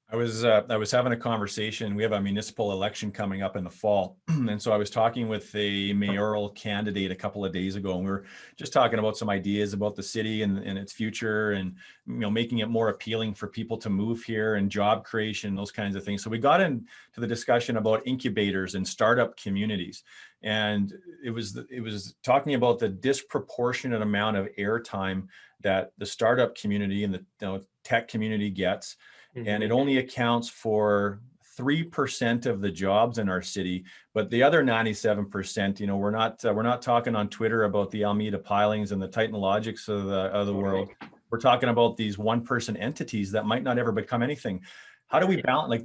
I was having a conversation. We have a municipal election coming up in the fall, and so I was talking with a mayoral candidate a couple of days ago, and we were just talking about some ideas about the city and its future, and you know, making it more appealing for people to move here and job creation, those kinds of things. So we got into the discussion about incubators and startup communities, and it was talking about the disproportionate amount of airtime that the startup community and the tech community gets. And it only accounts for 3% of the jobs in our city, but the other 97%, you know, we're not talking on Twitter about the Almeida Pilings and the Titan Logics of the world. We're talking about these one-person entities that might not ever become anything. How do we balance?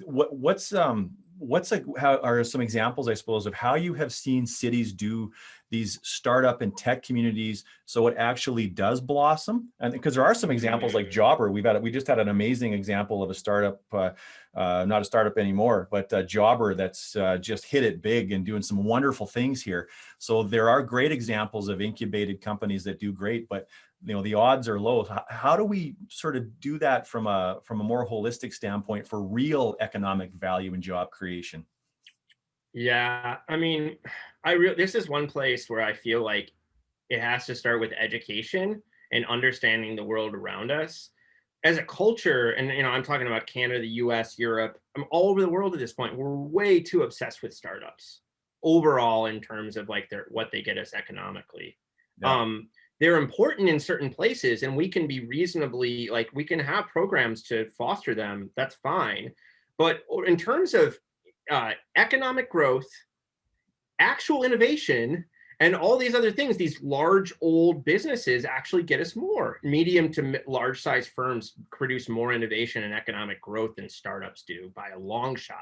Like, how are some examples, I suppose, of how you have seen cities do these startup and tech communities so it actually does blossom? And because there are some examples like Jobber, we just had an amazing example of a startup, not a startup anymore, but Jobber that's just hit it big and doing some wonderful things here. So there are great examples of incubated companies that do great, but you know, the odds are low. How do we sort of do that from a more holistic standpoint for real economic value and job creation? Yeah, I mean, this is one place where I feel like it has to start with education and understanding the world around us. As a culture, and you know, I'm talking about Canada, the US, Europe, I'm all over the world at this point. We're way too obsessed with startups overall in terms of like what they get us economically. Yeah. They're important in certain places, and we can be reasonably, like, we can have programs to foster them. That's fine. But in terms of economic growth, actual innovation, and all these other things, these large old businesses actually get us more. Medium to large size firms produce more innovation and economic growth than startups do by a long shot,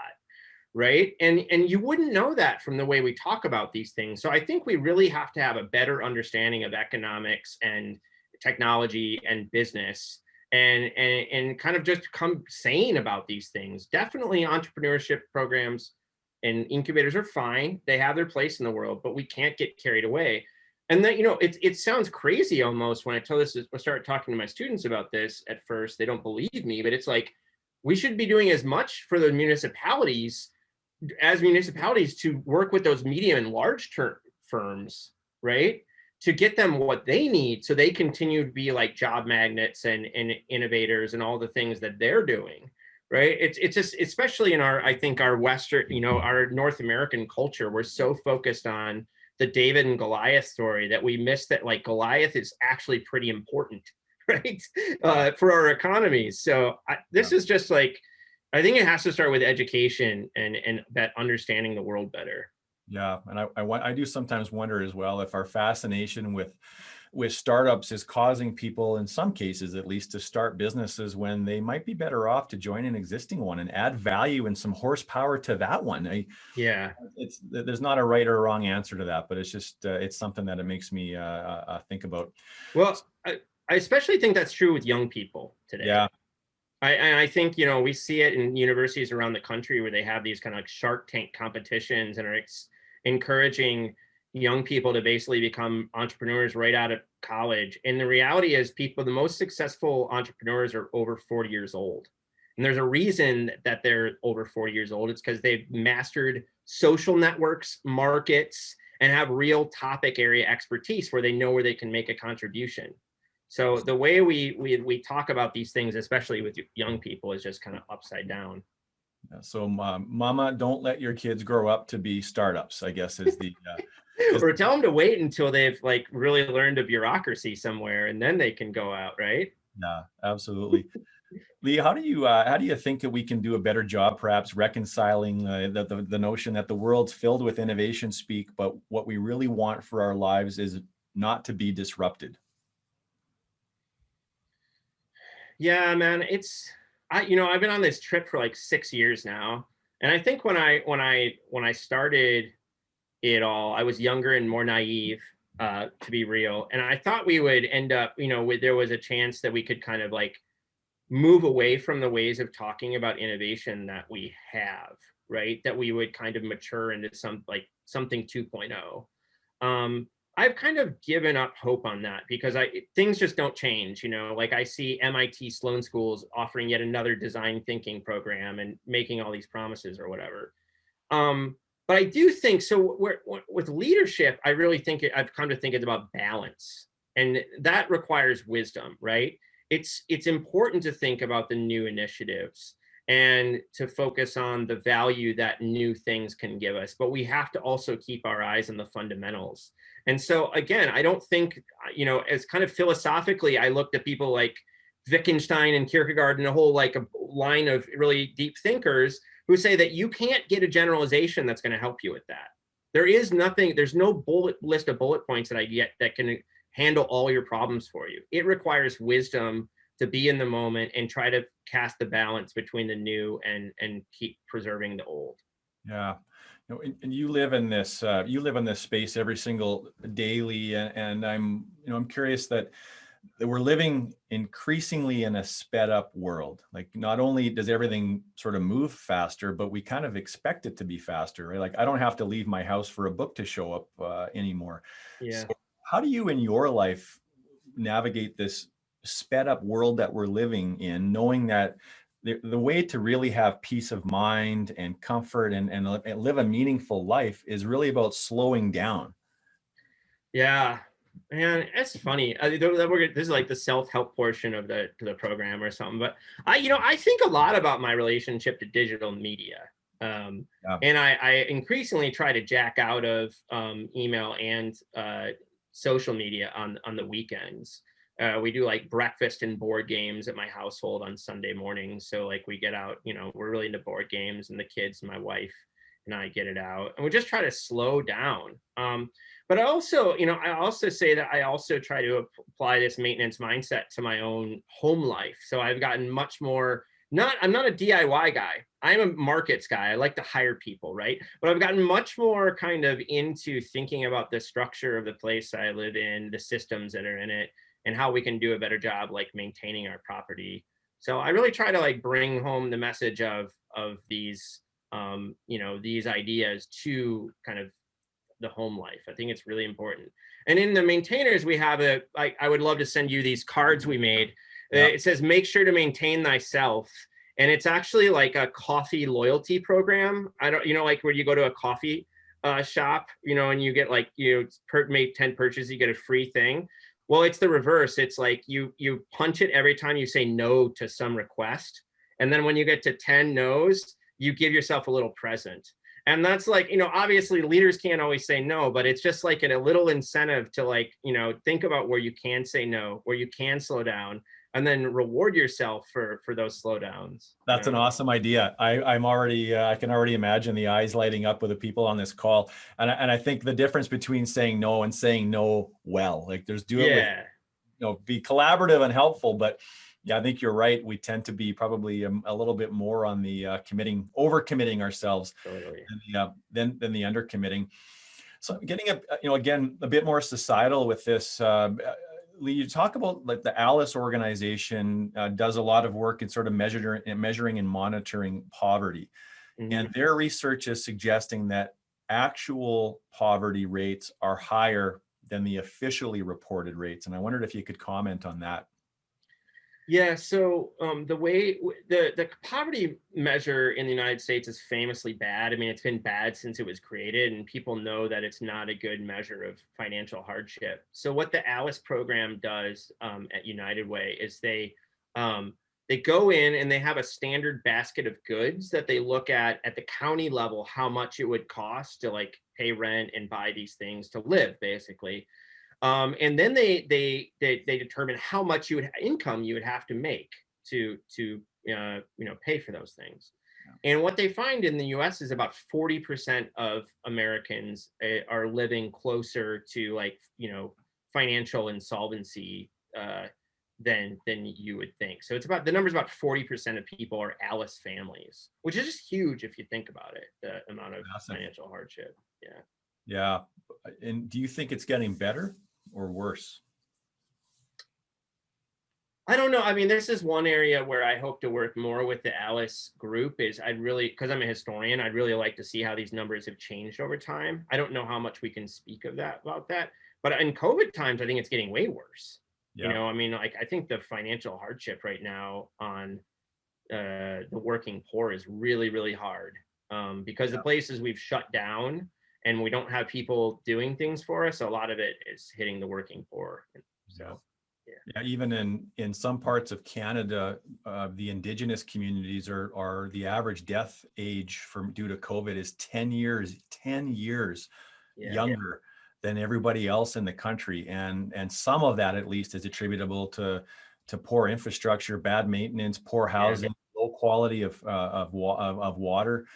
right? And you wouldn't know that from the way we talk about these things. So I think we really have to have a better understanding of economics and technology and business, and kind of just come sane about these things. Definitely entrepreneurship programs and incubators are fine. They have their place in the world, but we can't get carried away. And then, you know, it sounds crazy almost when I start talking to my students about this. At first, they don't believe me, but it's like, we should be doing as much for the municipalities to work with those medium and large firms, right? To get them what they need so they continue to be like job magnets and innovators and all the things that they're doing. Right. It's just, especially in I think our Western, you know, our North American culture, we're so focused on the David and Goliath story that we miss that like Goliath is actually pretty important, right? For our economies. So this is just like, I think it has to start with education and that understanding the world better. Yeah, and I do sometimes wonder as well if our fascination with startups is causing people, in some cases at least, to start businesses when they might be better off to join an existing one and add value and some horsepower to that one. There's not a right or wrong answer to that, but it's just it's something that it makes me think about. Well, I especially think that's true with young people today. Yeah. I think, you know, we see it in universities around the country where they have these kind of like Shark Tank competitions and are encouraging young people to basically become entrepreneurs right out of college. And the reality is the most successful entrepreneurs are over 40 years old. And there's a reason that they're over 40 years old. It's because they've mastered social networks, markets, and have real topic area expertise where they know where they can make a contribution. So the way we talk about these things, especially with young people, is just kind of upside down. So mama, don't let your kids grow up to be startups, I guess is the Or tell them to wait until they've like really learned a bureaucracy somewhere, and then they can go out, right? yeah, absolutely. Lee, how do you think that we can do a better job, perhaps reconciling the notion that the world's filled with innovation speak, but what we really want for our lives is not to be disrupted? Yeah, man, I've been on this trip for like 6 years now, and I think when I started it all, I was younger and more naive, to be real, and I thought we would end up, there was a chance that we could kind of like move away from the ways of talking about innovation that we have, right? That we would kind of mature into something 2.0. I've kind of given up hope on that because things just don't change, like I see MIT Sloan Schools offering yet another design thinking program and making all these promises or whatever. But I do think so. With leadership, I really think I've come to think it's about balance, and that requires wisdom, right? It's important to think about the new initiatives and to focus on the value that new things can give us, but we have to also keep our eyes on the fundamentals. And so again, I don't think, as kind of philosophically, I looked at people like Wittgenstein and Kierkegaard and a whole like a line of really deep thinkers who say that you can't get a generalization that's going to help you with that. There's no list of bullet points that I get that can handle all your problems for you. It requires wisdom to be in the moment and try to cast the balance between the new and keep preserving the old. Yeah. And you live in this space every single daily, and I'm curious that we're living increasingly in a sped up world. Like not only does everything sort of move faster, but we kind of expect it to be faster, right? Like I don't have to leave my house for a book to show up anymore. Yeah. So how do you in your life navigate this sped up world that we're living in, knowing that the way to really have peace of mind and comfort and live a meaningful life is really about slowing down? Yeah, man, it's funny. This is like the self-help portion of the program or something. But I think a lot about my relationship to digital media, Yeah. and I increasingly try to jack out of email and social media on the weekends. We do like breakfast and board games at my household on Sunday mornings. So like we get out, we're really into board games, and the kids and my wife and I get it out, and we just try to slow down. But I also say that I also try to apply this maintenance mindset to my own home life. So I've gotten much more, I'm not a DIY guy. I'm a markets guy. I like to hire people, right? But I've gotten much more kind of into thinking about the structure of the place I live in, the systems that are in it, and how we can do a better job like maintaining our property. So I really try to like bring home the message of these these ideas to kind of the home life. I think it's really important. And in the maintainers, we have I would love to send you these cards we made. Yeah. It says, make sure to maintain thyself. And it's actually like a coffee loyalty program. I don't, like where you go to a coffee shop, and you get like, made 10 purchases, you get a free thing. Well, it's the reverse. It's like you punch it every time you say no to some request. And then when you get to 10 no's, you give yourself a little present. And that's like, obviously leaders can't always say no, but it's just like a little incentive to like, think about where you can say no, where you can slow down, and then reward yourself for those slowdowns. That's an awesome idea. I can already imagine the eyes lighting up with the people on this call. And I think the difference between saying no and saying no well, like there's it with, be collaborative and helpful, but yeah, I think you're right. We tend to be probably a little bit more on the over committing ourselves Totally. than the under committing. So getting again, a bit more societal with this, Lee, you talk about like the Alice organization does a lot of work in sort of measuring and monitoring poverty. Mm-hmm. And their research is suggesting that actual poverty rates are higher than the officially reported rates. And I wondered if you could comment on that. Yeah, so the way the poverty measure in the United States is famously bad. I mean, it's been bad since it was created, and people know that it's not a good measure of financial hardship. So what the ALICE program does at United Way is they go in and they have a standard basket of goods that they look at the county level, how much it would cost to like pay rent and buy these things to live, basically. And then they determine how much income you would have to make to pay for those things. And what they find in the U.S. is about 40% of Americans are living closer to like financial insolvency than you would think. So it's about the number's about 40% of people are Alice families, which is just huge if you think about it. The amount of Massive. financial hardship. Yeah. Yeah. And do you think it's getting better or worse? I don't know. I mean, this is one area where I hope to work more with the Alice group is I'd really, because I'm a historian, I'd really like to see how these numbers have changed over time. I don't know how much we can speak of that about that, but in COVID times, I think it's getting way worse. Yeah. I mean, like I think the financial hardship right now on the working poor is really, really hard because the places we've shut down and we don't have people doing things for us, a lot of it is hitting the working poor. So. Yeah, even in some parts of Canada, the Indigenous communities are the average death age due to COVID is 10 years younger than everybody else in the country, and some of that at least is attributable to poor infrastructure, bad maintenance, poor housing, low quality of water.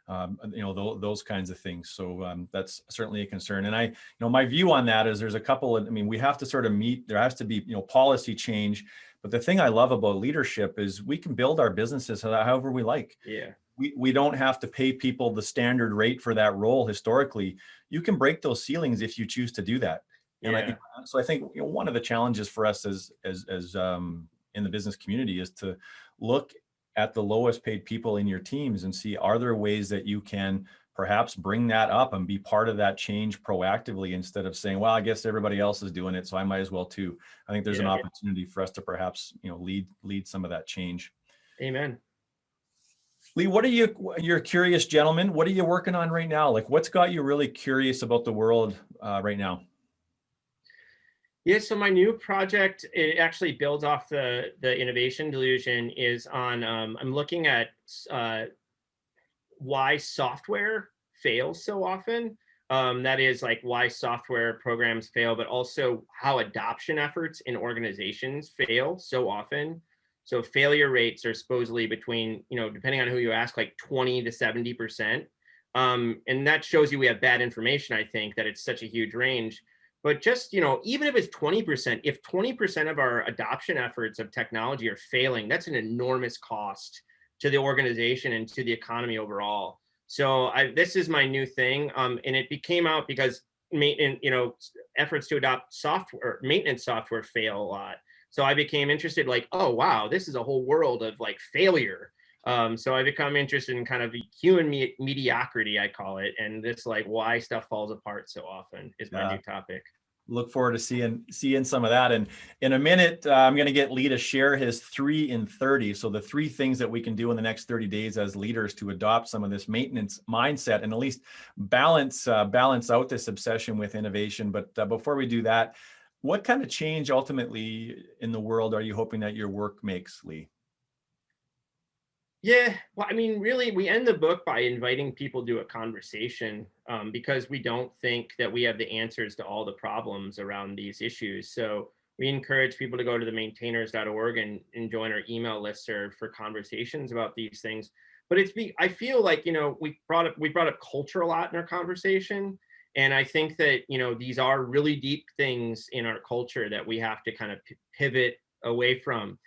Those kinds of things. So that's certainly a concern. And my view on that is there's a couple of, we have to sort of there has to be, policy change. But the thing I love about leadership is we can build our businesses however we like. Yeah. We don't have to pay people the standard rate for that role historically. You can break those ceilings if you choose to do that. And I think one of the challenges for us as in the business community is to look at the lowest paid people in your teams and see, are there ways that you can perhaps bring that up and be part of that change proactively instead of saying, well, I guess everybody else is doing it, so I might as well too. I think there's an opportunity for us to perhaps, lead some of that change. Amen. Lee, you're a curious gentleman. What are you working on right now? Like, what's got you really curious about the world right now? Yeah, so my new project, it actually builds off the Innovation Delusion, is on, I'm looking at why software fails so often. That is like why software programs fail, but also how adoption efforts in organizations fail so often. So failure rates are supposedly between, depending on who you ask, like 20 to 70%. And that shows you we have bad information, I think, that it's such a huge range. But just, even if it's 20%, if 20% of our adoption efforts of technology are failing, that's an enormous cost to the organization and to the economy overall. So this is my new thing. And it came out because efforts to adopt maintenance software fail a lot. So I became interested, like, oh, wow, this is a whole world of like failure. So I become interested in kind of human mediocrity, I call it, and this like why stuff falls apart so often is my new topic. Look forward to seeing some of that. And in a minute, I'm going to get Lee to share his 3 in 30. So the 3 things that we can do in the next 30 days as leaders to adopt some of this maintenance mindset and at least balance out this obsession with innovation. But before we do that, what kind of change ultimately in the world are you hoping that your work makes, Lee? Yeah, well, I mean, really, we end the book by inviting people to a conversation because we don't think that we have the answers to all the problems around these issues. So we encourage people to go to the maintainers.org and join our email listserv for conversations about these things. But I feel like, we brought up culture a lot in our conversation. And I think that, these are really deep things in our culture that we have to kind of pivot away from.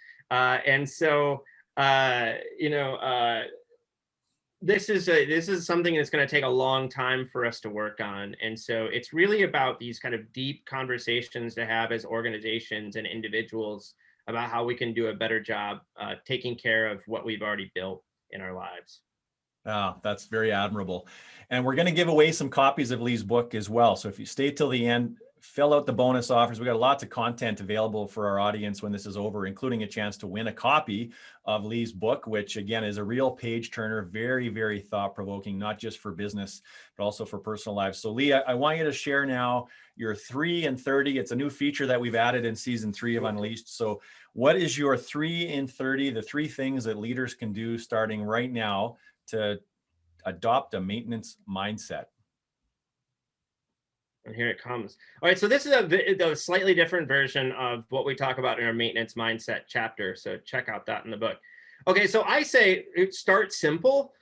This is something that's going to take a long time for us to work on. And so it's really about these kind of deep conversations to have as organizations and individuals about how we can do a better job taking care of what we've already built in our lives. Oh, that's very admirable. And we're going to give away some copies of Lee's book as well. So if you stay till the end, fill out the bonus offers. We got lots of content available for our audience when this is over, including a chance to win a copy of Lee's book, which again is a real page turner, very, very thought provoking, not just for business, but also for personal lives. So Lee, I want you to share now your 3 in 30. It's a new feature that we've added in season 3 of Unleashed. So what is your 3 in 30, the 3 things that leaders can do starting right now to adopt a maintenance mindset? And here it comes. All right, so this is a slightly different version of what we talk about in our maintenance mindset chapter. So check out that in the book. Okay, so I say start simple.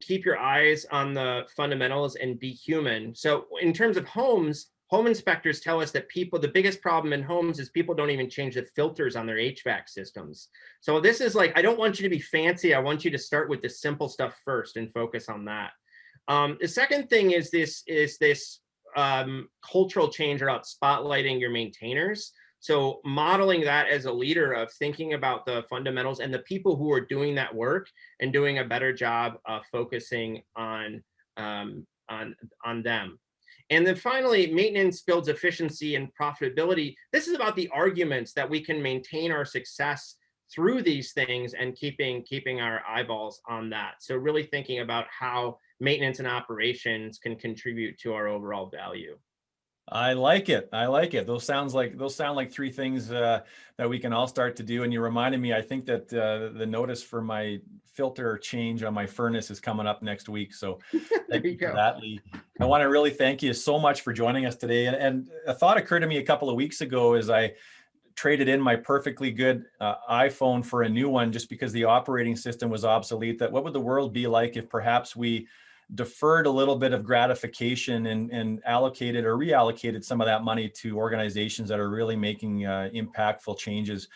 Keep your eyes on the fundamentals and be human. So in terms of homes, home inspectors tell us that the biggest problem in homes is people don't even change the filters on their HVAC systems. So this is like, I don't want you to be fancy. I want you to start with the simple stuff first and focus on that. The second thing is this cultural change about spotlighting your maintainers. So modeling that as a leader of thinking about the fundamentals and the people who are doing that work and doing a better job of focusing on them. And then finally, maintenance builds efficiency and profitability. This is about the arguments that we can maintain our success through these things and keeping our eyeballs on that. So really thinking about how maintenance and operations can contribute to our overall value. I like it. I like it. Those sound like 3 things that we can all start to do. And you reminded me, I think that the notice for my filter change on my furnace is coming up next week. So thank you for that, Lee. I want to really thank you so much for joining us today. And a thought occurred to me a couple of weeks ago as I traded in my perfectly good iPhone for a new one just because the operating system was obsolete. That what would the world be like if perhaps we deferred a little bit of gratification and allocated or reallocated some of that money to organizations that are really making impactful changes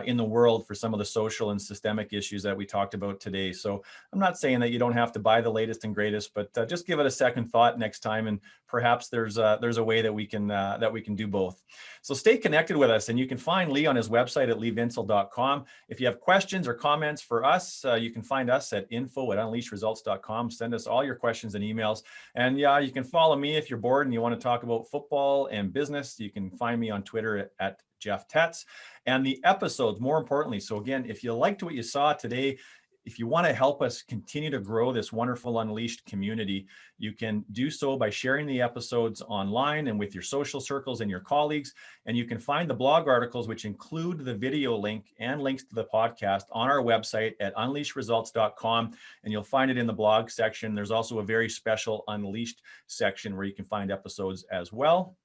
in the world for some of the social and systemic issues that we talked about today. So I'm not saying that you don't have to buy the latest and greatest, but just give it a second thought next time, and perhaps there's a way that we can do both. So stay connected with us, and you can find Lee on his website at leevinsel.com. If you have questions or comments for us, you can find us at info@unleashedresults.com. Send us all your questions and emails. And yeah, you can follow me if you're bored and you want to talk about football and business. You can find me on Twitter at Jeff Tetz. And the episodes, more importantly. So again, if you liked what you saw today, if you want to help us continue to grow this wonderful Unleashed community, you can do so by sharing the episodes online and with your social circles and your colleagues. And you can find the blog articles, which include the video link and links to the podcast, on our website at unleashedresults.com. And you'll find it in the blog section. There's also a very special Unleashed section where you can find episodes as well.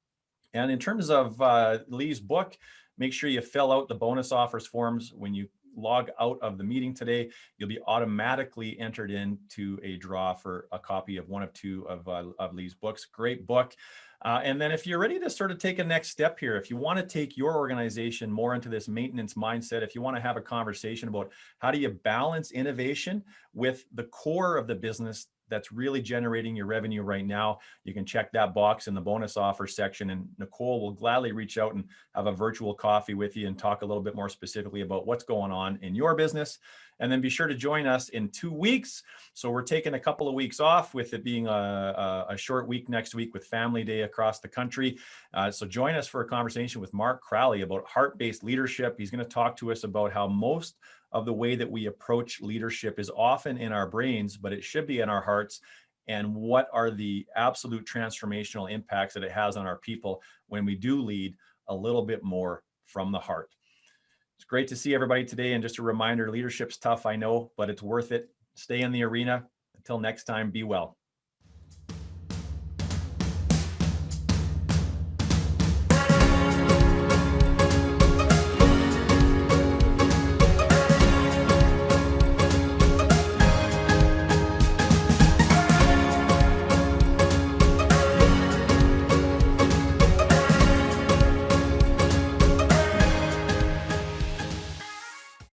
And in terms of Lee's book, make sure you fill out the bonus offers forms. When you log out of the meeting today, you'll be automatically entered into a draw for a copy of one of 2 of Lee's books. Great book. And then if you're ready to sort of take a next step here, if you want to take your organization more into this maintenance mindset, if you want to have a conversation about how do you balance innovation with the core of the business that's really generating your revenue right now, you can check that box in the bonus offer section, and Nicole will gladly reach out and have a virtual coffee with you and talk a little bit more specifically about what's going on in your business. And then be sure to join us in 2 weeks. So we're taking a couple of weeks off, with it being a short week next week with Family Day across the country. So join us for a conversation with Mark Crowley about heart-based leadership. He's going to talk to us about how most of the way that we approach leadership is often in our brains, but it should be in our hearts, and what are the absolute transformational impacts that it has on our people when we do lead a little bit more from the heart. It's great to see everybody today, and just a reminder, leadership's tough, I know, but it's worth it. Stay in the arena. Until next time, be well.